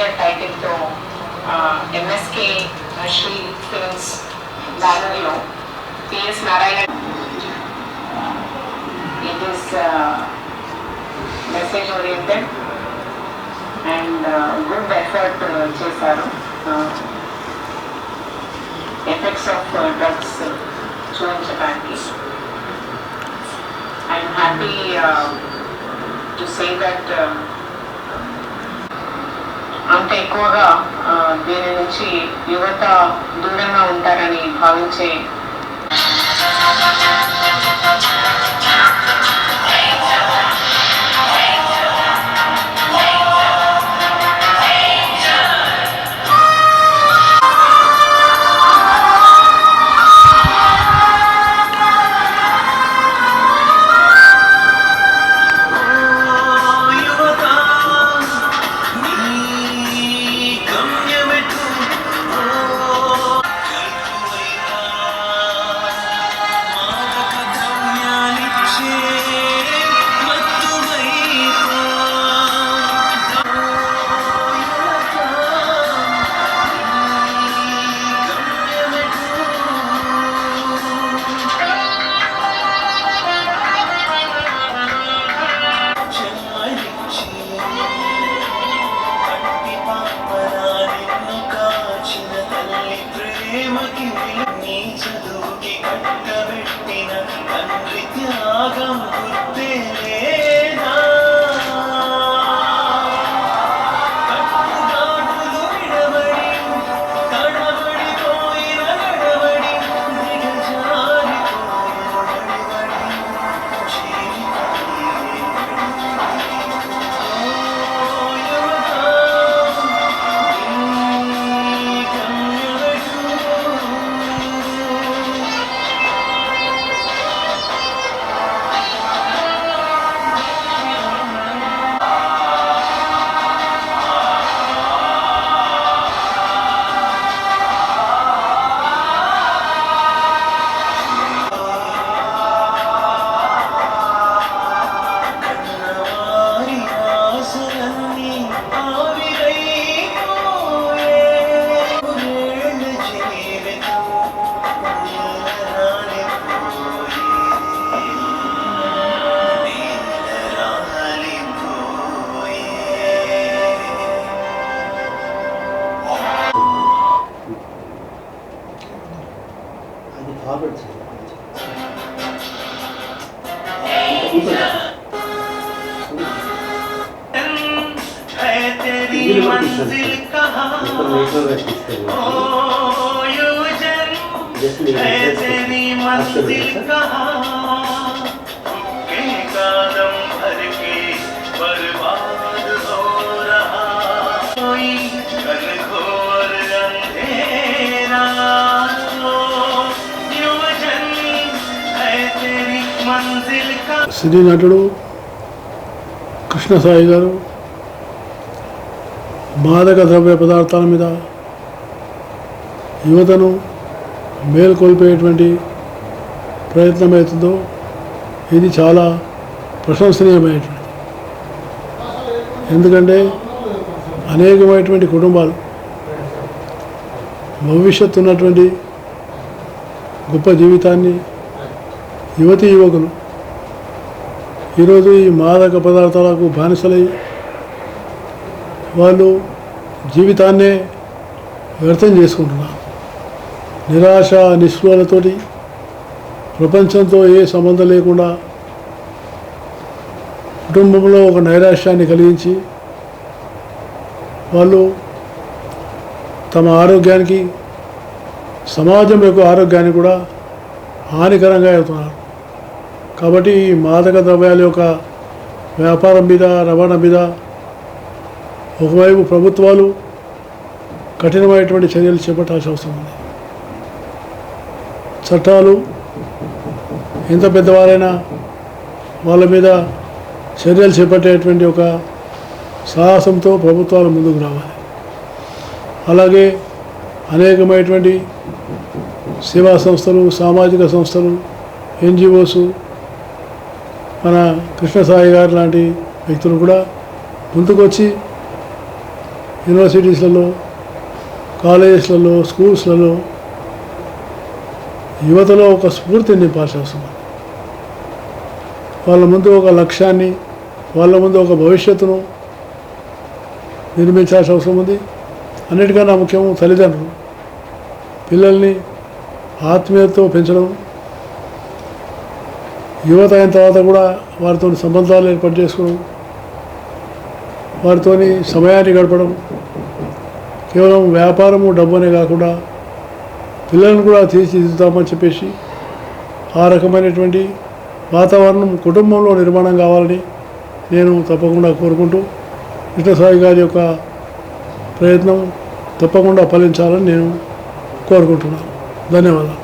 Junior టైటిల్తో MSK Shri films బ్యానర్లో PS Narayana it is message oriented and good effort చేశారు. Effects of drugs చూపించడానికి I'm happy to say that అంత ఎక్కువగా దీని నుంచి యువత దూరంగా ఉంటారని భావించే मंजिल कहाँ है तेरी मंजिल कहाँ के कदम भर के बर्बाद हो रहा कोई कल घोर अंधेरा युवजन है तेरी मंजिल का సినీ నటుడు కృష్ణసాయి గారు మాదక ద్రవ్య పదార్థాల మీద యువతను మేల్కొల్పేటువంటి ప్రయత్నం అవుతుందో ఇది చాలా ప్రశంసనీయమైనటువంటి. ఎందుకంటే అనేకమైనటువంటి కుటుంబాలు భవిష్యత్తు ఉన్నటువంటి గొప్ప జీవితాన్ని యువతీ యువకులు ఈరోజు ఈ మాదక పదార్థాలకు బానిసలై వాళ్ళు జీవితాన్నే వ్యర్థం చేసుకుంటున్నారు. నిరాశ నిస్పృహలతోటి ప్రపంచంతో ఏ సంబంధం లేకుండా కుటుంబంలో ఒక నైరాశ్యాన్ని కలిగించి వాళ్ళు తమ ఆరోగ్యానికి సమాజం యొక్క ఆరోగ్యానికి కూడా హానికరంగా అవుతున్నారు. కాబట్టి ఈ మాదక ద్రవ్యాల యొక్క వ్యాపారం మీద రవాణా మీద ఒకవైపు ప్రభుత్వాలు కఠినమైనటువంటి చర్యలు చేపట్టాల్సిన అవసరం ఉంది. చట్టాలు ఎంత పెద్దవారైనా వాళ్ళ మీద చర్యలు చేపట్టేటువంటి ఒక సాహసంతో ప్రభుత్వాలు ముందుకు రావాలి. అలాగే అనేకమైనటువంటి సేవా సంస్థలు, సామాజిక సంస్థలు, NGOs, మన కృష్ణసాయి గారు లాంటి వ్యక్తులు కూడా ముందుకొచ్చి యూనివర్సిటీస్లలో, కాలేజెస్లలో, స్కూల్స్లలో యువతలో ఒక స్ఫూర్తిని నింపాల్సిన అవసరం ఉంది. వాళ్ళ ముందు ఒక లక్ష్యాన్ని, వాళ్ళ ముందు ఒక భవిష్యత్తును నిర్మించాల్సిన అవసరం ఉంది. అన్నిటికన్నా ముఖ్యం తల్లిదండ్రులు పిల్లల్ని ఆత్మీయతతో పెంచడం, యువత అయిన తర్వాత కూడా వారితో సంబంధాలు ఏర్పాటు చేసుకోవడం, వారితో సమయాన్ని గడపడం, కేవలం వ్యాపారము డబ్బునే కాకుండా పిల్లలను కూడా తీర్చిదిద్దుతామని చెప్పేసి ఆ రకమైనటువంటి వాతావరణం కుటుంబంలో నిర్మాణం కావాలని నేను తప్పకుండా కోరుకుంటూ కృష్ణసాయి గారి యొక్క ప్రయత్నం తప్పకుండా ఫలించాలని నేను కోరుకుంటున్నాను. ధన్యవాదాలు.